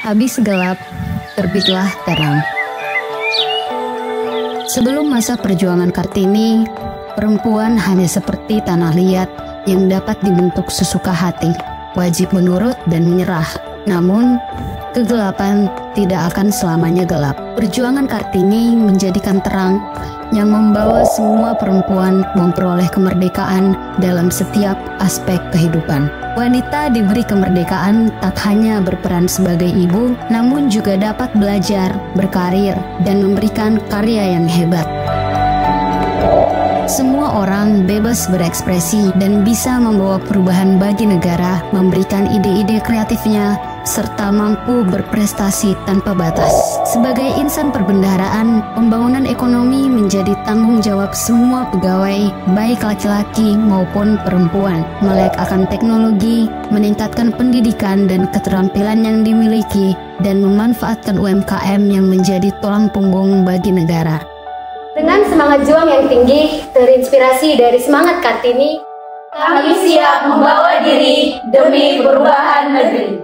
Habis gelap, terbitlah terang. Sebelum masa perjuangan Kartini, perempuan hanya seperti tanah liat yang dapat dibentuk sesuka hati, wajib menurut dan menyerah. Namun, kegelapan tidak akan selamanya gelap. Perjuangan Kartini menjadikan terang yang membawa semua perempuan memperoleh kemerdekaan dalam setiap aspek kehidupan. Wanita diberi kemerdekaan tak hanya berperan sebagai ibu, namun juga dapat belajar, berkarir, dan memberikan karya yang hebat. Semua orang bebas berekspresi dan bisa membawa perubahan bagi negara, memberikan ide-ide kreatifnya, serta mampu berprestasi tanpa batas. Sebagai insan perbendaharaan, pembangunan ekonomi menjadi tanggung jawab semua pegawai, baik laki-laki maupun perempuan. Melek akan teknologi, meningkatkan pendidikan dan keterampilan yang dimiliki, dan memanfaatkan UMKM yang menjadi tulang punggung bagi negara. Dengan semangat juang yang tinggi, terinspirasi dari semangat Kartini, kami siap membawa diri demi perubahan negeri.